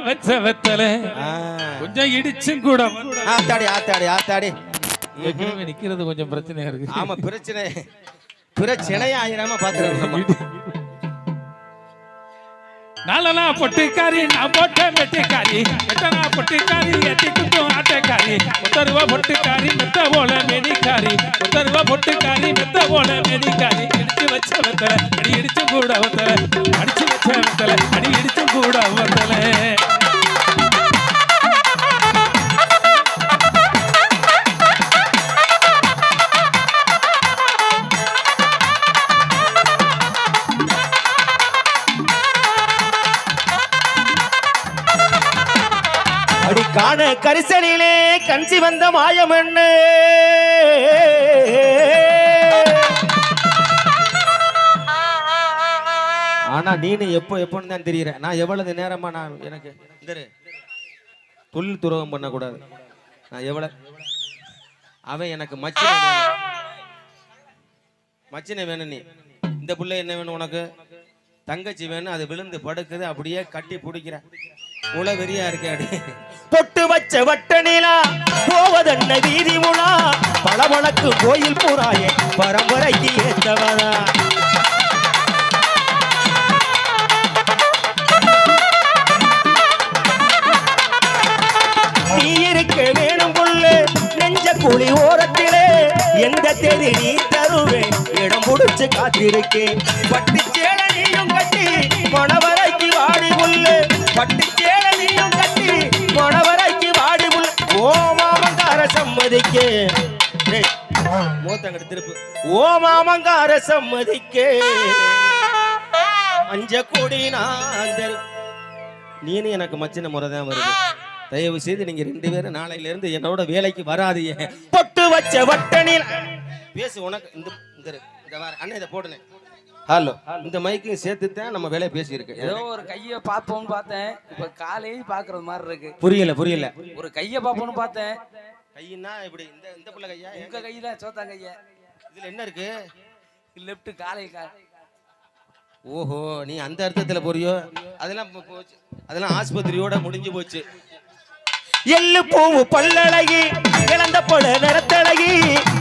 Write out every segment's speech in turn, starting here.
வச்ச வெத்தல கொஞ்சம் இடிச்சும் கூட ஆத்தாடி ஆத்தாடி ஆத்தாடி நிக்கிறது கொஞ்சம் பிரச்சனையா இருக்கு. ஆமா பிரச்சனையே ஆயிராம பாத்துருக்கோம். நாலனா பொட்டிக்காரி நான் போட்ட மெட்டிக்காரி எத்தனா பொட்டிக்காரி எட்டி குட்டும் ஆட்டக்காரி உத்தருவா பொட்டிக்காரி மெத்த போல மெடிக்காரி உத்தருவா பொட்டிக்காரி மெத்த போல மெடிக்காரி இடிச்சு வச்ச வெத்தல அடி இடிச்சு கூட வெத்தல அடிச்சு வச்ச வெத்தல அடி இடிச்சு கூட வெத்தல காண கரிசனிலே கஞ்சி வந்த மாயம் என்ன ஆனா நீனு எப்பன்னு தான் தெரியற. நான் எவ்வளவு நேரமா நான் எனக்கு இந்த தொழில் துரோகம் பண்ண கூடாது. நான் எவ்வளவு அவன் எனக்கு மச்சினை வேணும். நீ இந்த புள்ள என்ன வேணும் உனக்கு? தங்கச்சி வேணும். அது விழுந்து படுக்குது, அப்படியே கட்டி பிடிக்கிற உல வெறியா இருக்காடி. பொட்டு வச்ச வட்ட நிலா போவதென்ன வீதி முழா பளபளக்கு கோயில் பூராயே பரம்பரைக்கு ஏற்றவனா. நீ இருக்க வேணும் புள்ளு நெஞ்ச குழி ஓரத்திலே எந்த தேதி நீ தருவேன் இடம் முடிச்சு காத்திருக்கேன். பட்டு சேல நீயும் கட்டி மணவரைக்கு வாடி புல்லு பட்டு சேல நீயும் கட்டி மணவரைக்கு வாடி புல்லு. ஓ மாமங்கார சம்மதிக்கே மூத்தங்கட திருப்பு. ஓ மாமங்கார சம்மதிக்கே அஞ்ச கோடி நான் நீனு எனக்கு மச்சின முறைதான் வருது. தயவு செய்து நீங்க 2 பேரும் நாளையில இருந்து என்னோட வேலைக்கு வராதீங்க. பொட்டு வச்ச வட்டனில் பேசு. உனக்கு இந்த அண்ணன் இதை போடுனேன். ஹலோ, இந்த மைக்கையும் சேர்த்துதான் நம்ம வேலையை பேசி இருக்கு. ஏதோ ஒரு கையை பார்ப்போம்னு பார்த்தேன். இப்ப காலையும் பாக்குறது மாதிரி இருக்கு. புரியல. ஒரு கையை பார்ப்போம்னு பார்த்தேன். கையினா இப்படி இந்த புள்ள கையா? உங்க கையில சோத்தா கையா? இதுல என்ன இருக்கு? லெப்ட் காலை. ஓஹோ, நீ அந்த அர்த்தத்துல போறியோ? அதெல்லாம் ஆஸ்பத்திரியோட முடிஞ்சு போச்சு. எள்ளு பூவு பல்லழகி இழந்த பட நிறத்தழகி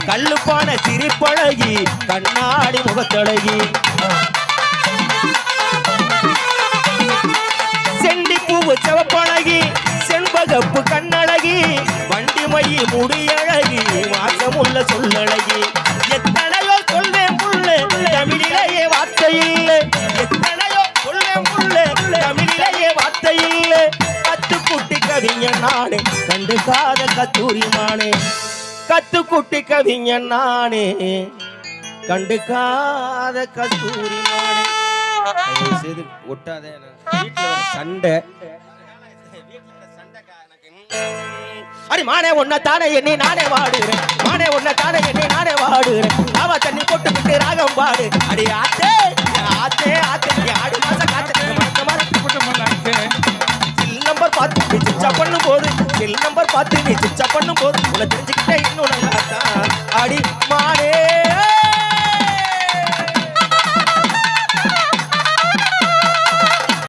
கல்லுப்பான சிரிப்பழகி கண்ணாடி முகத்தழகி செண்டி பூவு சிவப்பழகி செண்பகப்பு கண்ணழகி வண்டி மைய முடியழகி வாசமுள்ள சொல்லழகி. எத்தனையோ சொல்வேன் புள்ள தமிழிலேயே வார்த்தை இல்லை. எத்தனையோ சொல்வேன் புள்ள தமிழிலேயே வார்த்தை இல்லை. கத்துக்குட்டி கவிஞன் நானே கண்டுக்காத கத்தூரி மானே. கத்துக்குட்டி கவிஞன் நானே கண்டுக்காத கத்தூரி மானே. செய்து ஒட்டாத வீட்டுல சண்டை. அடி மானே ஒன்ன தானே எண்ணி நானே வாடுறேன். மானே ஒன்ன தானே எண்ணி நானே வாடுறேன். ராவா தண்ணி போட்டு விட்டு ராகம் பாடு. அடி ஆத்தே ஆத்தே ஆத்தே ஆடி மாசம் காத்து நம்பர் பார்த்து நீ சுச்சா பண்ணும் போது செல் நம்பர் பார்த்து நீ சுச்சா பண்ணும் போது உன்னை தெரிஞ்சுக்கிட்டே இன்னும் அடி மானே.